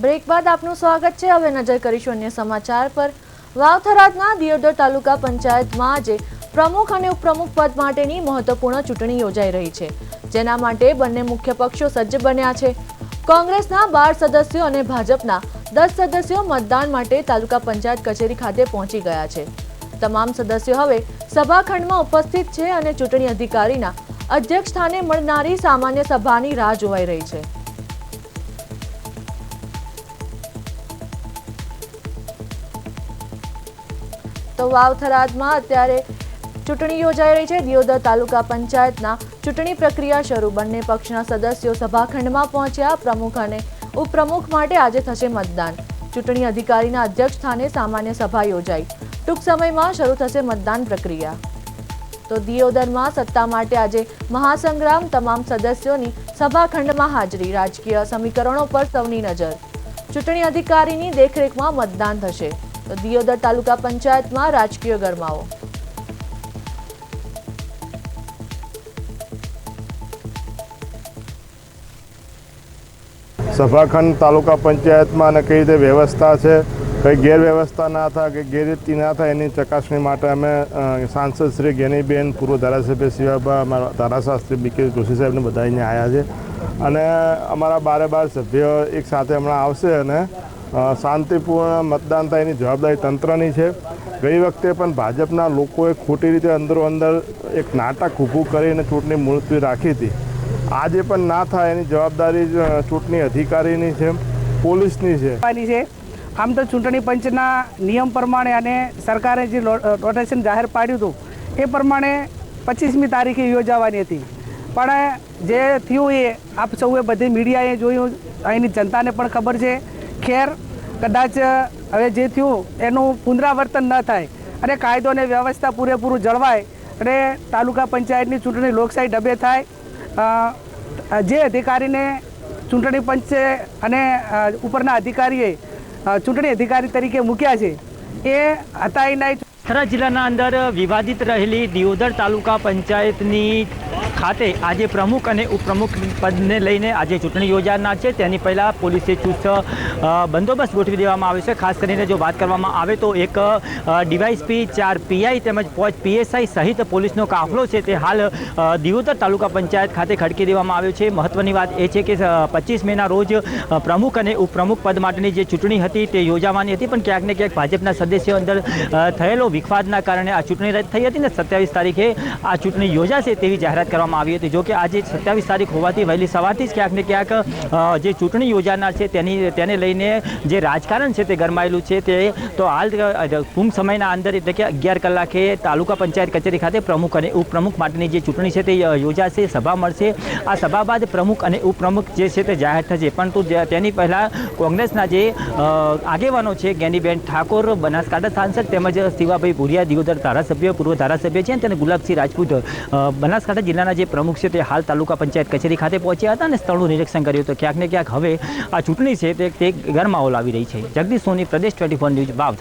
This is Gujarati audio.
બ્રેક બાદ આપનું સ્વાગત છે। હવે નજર કરીશું અન્ય સમાચાર પર। વાવ-થરાદના દિયોદર તાલુકા પંચાયતમાં આજે પ્રમુખ અને ઉપપ્રમુખ પદ માટેની મહત્વપૂર્ણ ચૂંટણી યોજાઈ રહી છે, જેના માટે બંને મુખ્ય પક્ષો સજ્જ બન્યા છે। કોંગ્રેસના 12 સદસ્યો અને ભાજપના 10 સદસ્યો મતદાન માટે તાલુકા પંચાયત કચેરી ખાતે પહોંચી ગયા છે। તમામ સદસ્યો હવે સભાખંડમાં ઉપસ્થિત છે અને ચૂંટણી અધિકારીના અધ્યક્ષ સ્થાને મળનારી સામાન્ય સભાની રાહ જોવાઈ રહી છે। તો વાવ-થરાદમાં અત્યારે ચૂંટણી યોજાઈ રહી છે। દિયોદર તાલુકા પંચાયતના ચૂંટણી પ્રક્રિયા શરૂ। બંને પક્ષના સદસ્યો સભાખંડમાં પહોંચ્યા। પ્રમુખ અને ઉપપ્રમુખ માટે આજે થશે મતદાન। ચૂંટણી અધિકારીના અધ્યક્ષ સ્થાને સામાન્ય સભા યોજાઈ। ટૂંક સમયમાં શરૂ થશે મતદાન પ્રક્રિયા। તો દિયોદરમાં સત્તા માટે આજે મહાસંગ્રામ। તમામ સદસ્યોની સભાખંડમાં હાજરી। રાજકીય સમીકરણો પર સૌની નજર। ચૂંટણી અધિકારીની દેખરેખમાં મતદાન થશે। તો દિયોદર તાલુકા પંચાયતમાં રાજકીય ગરમાવો। સભાખંડ તાલુકા પંચાયતમાં અને કઈ રીતે વ્યવસ્થા છે, કઈ ગેરવ્યવસ્થા ના થાય, કે ગેરરીતિ ના થાય એની ચકાસણી માટે અમે સાંસદ શ્રી જ્ઞાનીબેન, પૂર્વ ધારાસભ્ય શિવાબા, અમારા ધારાશાસ્ત્રી બી.કે. જોશી સાહેબને બધા અહીંયા આવ્યા છે અને અમારા 12 સભ્યો એક સાથે હમણાં આવશે અને શાંતિપૂર્ણ મતદાન થાય એની જવાબદારી તંત્રની છે। ગઈ વખતે પણ ભાજપના લોકોએ ખોટી રીતે અંદરો-અંદર એક નાટક ઊભું કરીને ચૂંટણી મુલતવી રાખી હતી। આજે પણ ના થાય એની જવાબદારી ચૂંટણી અધિકારીની છે, પોલીસની છે। આમ તો ચૂંટણી પંચના નિયમ પ્રમાણે અને સરકારે જે રોટેશન જાહેર પાડ્યું હતું એ પ્રમાણે 25મી તારીખે યોજાવાની હતી, પણ જે થયું એ આપ સૌએ બધી મીડિયાએ જોયું, અહીંની જનતાને પણ ખબર છે। ખેર કદાચ હવે જે થયું એનું પુનરાવર્તન ન થાય અને કાયદો અને વ્યવસ્થા પૂરેપૂરું જળવાય અને તાલુકા પંચાયતની ચૂંટણી લોકશાહી ઢબે થાય। જે અધિકારીને ચૂંટણી પંચે અને ઉપરના અધિકારીએ ચૂંટણી અધિકારી તરીકે મૂક્યા છે એ હતા નહીં। થરાદ જિલ્લાના અંદર વિવાદિત રહેલી દિયોદર તાલુકા પંચાયતની ખાતે આજે પ્રમુખ અને ઉપપ્રમુખ પદને લઈને આજે ચૂંટણી યોજાનાર છે। તેની પહેલાં પોલીસે ચુસ્ત બંદોબસ્ત ગોઠવી દેવામાં આવ્યો છે। ખાસ કરીને જો વાત કરવામાં આવે તો એક ડીવાયએસપી, 4 પીઆઈ તેમજ 5 પીએસઆઈ સહિત પોલીસનો કાફલો છે તે હાલ દિયોદર તાલુકા પંચાયત ખાતે ખડકી દેવામાં આવ્યો છે। મહત્વની વાત એ છે કે 25 મેના રોજ પ્રમુખ અને ઉપપ્રમુખ પદ માટેની જે ચૂંટણી હતી તે યોજાવાની હતી, પણ ક્યાંક ને ક્યાંક ભાજપના સદસ્યો અંદર થયેલો વિખવાદના કારણે આ ચૂંટણી રદ થઈ હતી ને 27 તારીખે આ ચૂંટણી યોજાશે તેવી જાહેરાત કરવામાં આવી હતી। જો કે આજે 27 તારીખ હોવાથી વહેલી સવારથી જ ક્યાંક ને ક્યાંક જે ચૂંટણી યોજાનાર છે તેને લઈને જે રાજકારણ છે તે ગરમાયેલું છે। તે તો હાલ ટૂંક સમયના અંદર એટલે કે 11 કલાકે તાલુકા પંચાયત કચેરી ખાતે પ્રમુખ અને ઉપપ્રમુખ માટેની જે ચૂંટણી છે તે યોજાશે, સભા મળશે। આ સભા બાદ પ્રમુખ અને ઉપપ્રમુખ જે છે તે જાહેર થશે, પરંતુ તેની પહેલાં કોંગ્રેસના જે આગેવાનો છે, જ્ઞાનીબેન ઠાકોર બનાસકાંઠા સાંસદ તેમજ શિવાભાઈ ભુરિયા દિયોદર ધારાસભ્ય, પૂર્વ ધારાસભ્ય છે, અને ગુલાબસિંહ રાજપૂત બનાસકાંઠા જિલ્લાના જે પ્રમુખ છે તે હાલ તાલુકા પંચાયત કચેરી ખાતે પહોંચ્યા હતા અને સ્થળનું નિરીક્ષણ કર્યું હતું। ક્યાંક ને ક્યાંક હવે આ ચૂંટણી છે તે ગરમાવો લાવી રહી છે। જગદીશ સોની, પ્રદેશ 24 ન્યૂઝ, વાવ।